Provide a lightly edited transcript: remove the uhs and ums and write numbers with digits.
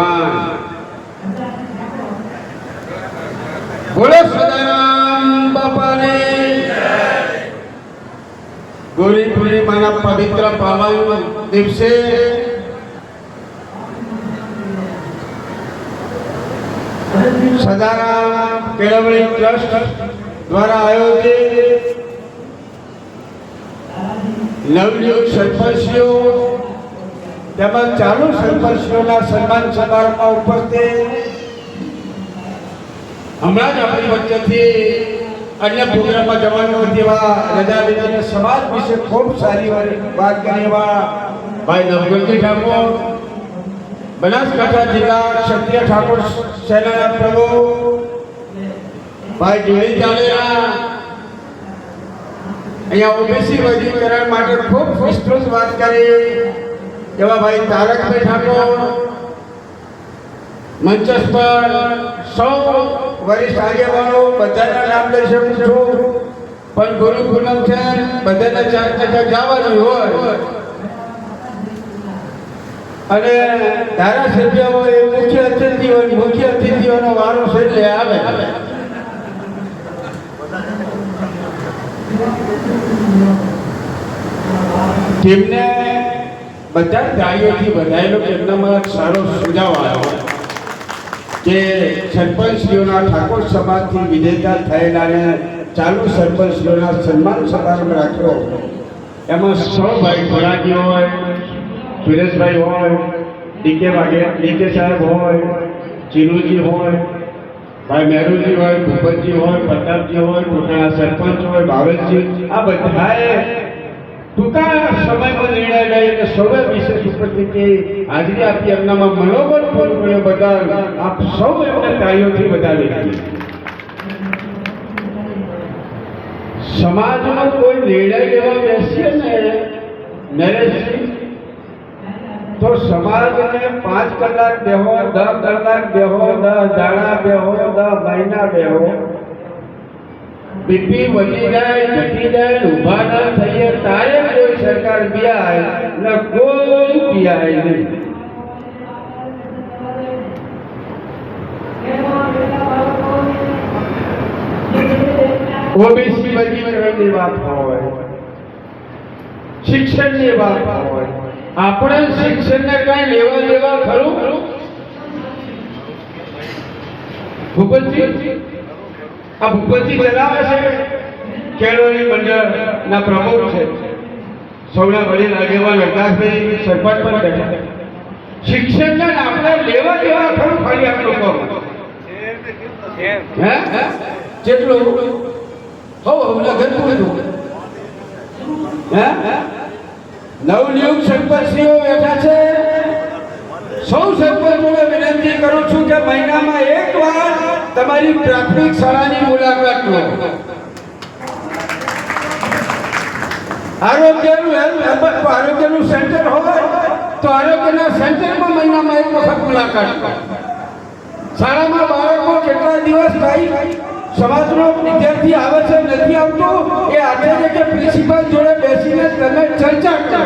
ભગવાન બોલો સદારામ બાપાની ગોરી પૂર્ણિમાના પવિત્ર પાવન દિવસે સદારામ કેળવણી ટ્રસ્ટ દ્વારા આયોજિત નવયુગ સરપંચીઓ તેમજ ચાલુ સરપંચીઓના સન્માન સમારોહમાં ઉપસ્થિત હમણાં જ આપણી વચ્ચેથી અન્ય પ્રોગ્રામમાં જવાનું જેવા રજા લીધીને સમાજ વિશે ખૂબ સારી વાત કરી એવા ભાઈ નવગણજી ઠાકોર, બનાસકાંઠા જિલ્લા ક્ષત્રિય ઠાકોર સેનાના પ્રમુખ ભાઈ જુલી જાડેજા અહીંયા ઓબીસી વર્ગીકરણ માટે ખૂબ વિસ્તૃત વાત કરી એવા ભાઈ તારકભાઈ ઠાકોર, મંચસ પર સૌ વરિષ્ઠ આગેવાનો બધાના નામ લઈ શકું છું, પણ ગુરુ પૂનમ છે બધાને ચાર જવાનું હોય અને ધારાસભ્ય હોય મુખ્ય અતિથિઓનો વારો છે એટલે આવે. તેમને બધા ગાયોથી વધારેલો એમનામાં સારો સુઝાવ આવ્યો કે સરપંચશ્રીઓના ઠાકોર સમાજથી વિજેતા થયેલાને ચાલુ સરપંચશ્રીઓના સન્માન સમારંભ રાખ્યો. એમાં સૌ ભાઈ ખોરાકી હોય, સુરેશભાઈ હોય, ડીકે સાહેબ હોય, ચીનુજી હોય, ભાઈ મેરુજી હોય, ભૂપતજી હોય, પ્રતાપજી હોય, પોતાના સરપંચ હોય, ભાવેશજી, આ બધાએ ટૂંકા સમયમાં નિર્ણય લઈ અને સૌએ વિશેષ ઉપસ્થિતિ હાજરી આપી એમનામાં મનોબળ પૂરું કર્યો. બદલ આપ સૌ એમને તાળીઓથી વધાવી હતી. સમાજમાં કોઈ નિર્ણય લેવા બેસીએ ને નરેશજી તો સમાજને 5 કલાક બેહો, 10 કલાક બેહો, 10 દાડા બેહો, 10 મહિના બેહો, બીપી વધી જાય, ઘટી જાય, ઊભા ના થઈએ તારે કોઈ સરકાર બિયાય ને કોઈ બિયાય નહીં. ઓબીસી વર્ગીકરણની વાત હોય, શિક્ષણની વાત હોય, આપણે શિક્ષણને કઈ લેવા ખરું? ભૂપતજી આ ભૂપતજી ચલાવે છે, કેળવણી મંડળના પ્રમુખ છે, સૌના વડીલ આગેવાન વિકાસભાઈ સરપંચ પણ બેઠા. શિક્ષણને આપણે લેવા ખરું? ખાલી આપણું કહો જેટલું નવનિયુક્ત સરપંચીઓ બેઠા છે. સૌ સરપંચોને વિનંતી કરું છું કે મહિનામાં એકવાર તમારી પ્રાથમિક શાળાની મુલાકાત લો. આરોગ્યનું સેન્ટર હોય તો આરોગ્યના સેન્ટરમાં મહિનામાં એક વખત મુલાકાત લો. શાળામાં બાળકો કેટલા દિવસ થાય, સમાજનો વિદ્યાર્થી આવે છે નથી આવતો, એ આજે કે પ્રિન્સિપાલ જોડે બેસીને તમે ચર્ચા કરો.